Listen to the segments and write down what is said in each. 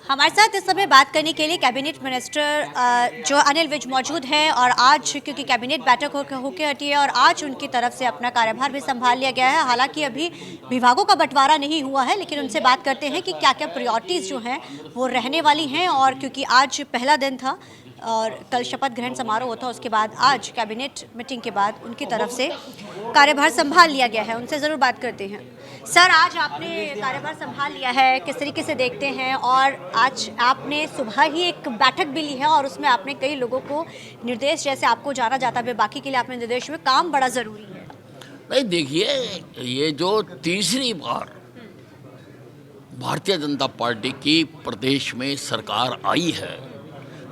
हमारे साथ इस समय बात करने के लिए कैबिनेट मिनिस्टर जो अनिल विज मौजूद हैं और आज क्योंकि कैबिनेट बैठक होकर हटी है और आज उनकी तरफ से अपना कार्यभार भी संभाल लिया गया है। हालांकि अभी विभागों का बंटवारा नहीं हुआ है, लेकिन उनसे बात करते हैं कि क्या क्या प्रायोरिटीज़ जो हैं वो रहने वाली हैं। और क्योंकि आज पहला दिन था और कल शपथ ग्रहण समारोह था, उसके बाद आज कैबिनेट मीटिंग के बाद उनकी तरफ से कार्यभार संभाल लिया गया है। उनसे ज़रूर बात करते हैं। सर, आज आपने कार्यभार संभाल लिया है, किस तरीके से देखते हैं? और आज आपने सुबह ही एक बैठक भी ली है और उसमें आपने कई लोगों को निर्देश, जैसे आपको जाना जाता है बाकी के लिए आपने निर्देश हुए, काम बड़ा ज़रूरी है। नहीं, देखिए, ये जो तीसरी बार भारतीय जनता पार्टी की प्रदेश में सरकार आई है,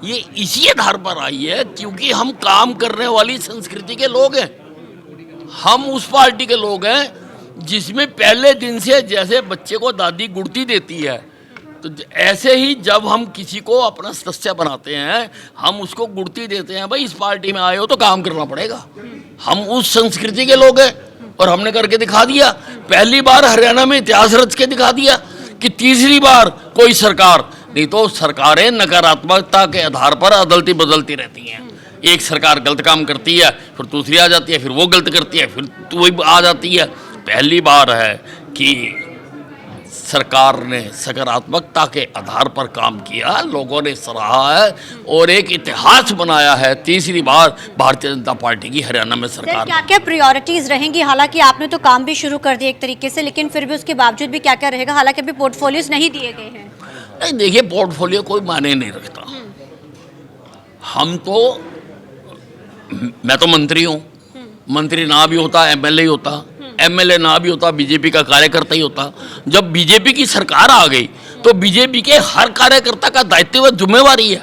ये इसी आधार पर आई है क्योंकि हम काम करने वाली संस्कृति के लोग हैं। हम उस पार्टी के लोग हैं जिसमें पहले दिन से जैसे बच्चे को दादी गुड़ती देती है, तो ऐसे ही जब हम किसी को अपना सदस्य बनाते हैं हम उसको गुड़ती देते हैं, भाई इस पार्टी में आए हो तो काम करना पड़ेगा। हम उस संस्कृति के लोग हैं और हमने करके दिखा दिया। पहली बार हरियाणा में इतिहास रच के दिखा दिया कि तीसरी बार कोई सरकार, नहीं तो सरकारें नकारात्मकता के आधार पर अदलती बदलती रहती हैं। एक सरकार गलत काम करती है, फिर दूसरी आ जाती है, फिर वो गलत करती है, फिर वही आ जाती है। पहली बार है कि सरकार ने सकारात्मकता के आधार पर काम किया, लोगों ने सराहा है और एक इतिहास बनाया है। तीसरी बार भारतीय जनता पार्टी की हरियाणा में सरकार। क्या क्या प्रायोरिटीज़ रहेंगी? हालांकि आपने तो काम भी शुरू कर दिया एक तरीके से, लेकिन फिर भी उसके बावजूद भी क्या क्या रहेगा? हालांकि अभी पोर्टफोलियोज नहीं दिए गए हैं। नहीं, देखिए, पोर्टफोलियो कोई मायने नहीं रखता। मैं तो मंत्री हूँ, मंत्री ना भी होता एमएलए ही होता, एमएलए ना भी होता बीजेपी का कार्यकर्ता ही होता। जब बीजेपी की सरकार आ गई तो बीजेपी के हर कार्यकर्ता का दायित्व व जिम्मेवारी है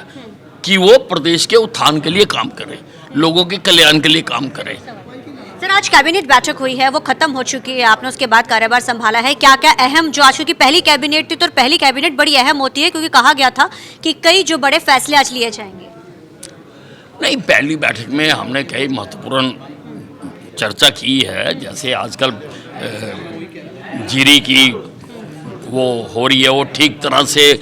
कि वो प्रदेश के उत्थान के लिए काम करे, लोगों के कल्याण के लिए काम करे। सर, आज कैबिनेट बैठक हुई है, वो खत्म हो चुकी है, आपने उसके बाद कार्यभार संभाला है। क्या क्या अहम, जो आज की पहली कैबिनेट थी तो पहली कैबिनेट बड़ी अहम होती है क्योंकि कहा गया था कि कई जो बड़े फैसले आज लिए जाएंगे। नहीं, पहली बैठक में हमने कई महत्वपूर्ण चर्चा की है। जैसे आजकल जीरी की वो हो रही है, वो ठीक तरह से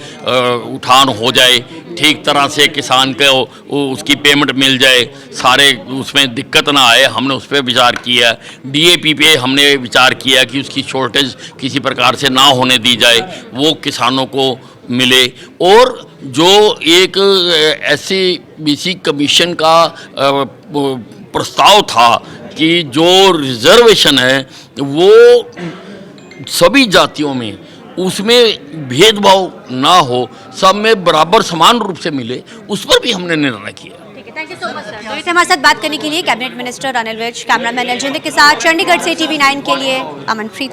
उठान हो जाए, ठीक तरह से किसान को उसकी पेमेंट मिल जाए, सारे उसमें दिक्कत ना आए, हमने उस पर विचार किया। डीएपी पे हमने विचार किया कि उसकी शॉर्टेज किसी प्रकार से ना होने दी जाए, वो किसानों को मिले। और जो एक SC/BC कमीशन का प्रस्ताव था कि जो रिजर्वेशन है वो सभी जातियों में, उसमें भेदभाव ना हो, सब में बराबर समान रूप से मिले, उस पर भी हमने निर्णय किया। ठीक है, thank you so much sir. तो हमारे साथ बात करने के लिए cabinet minister Anil Vij, cameraman Aljinder के साथ चंडीगढ़ से TV9 के लिए अमनप्रीत।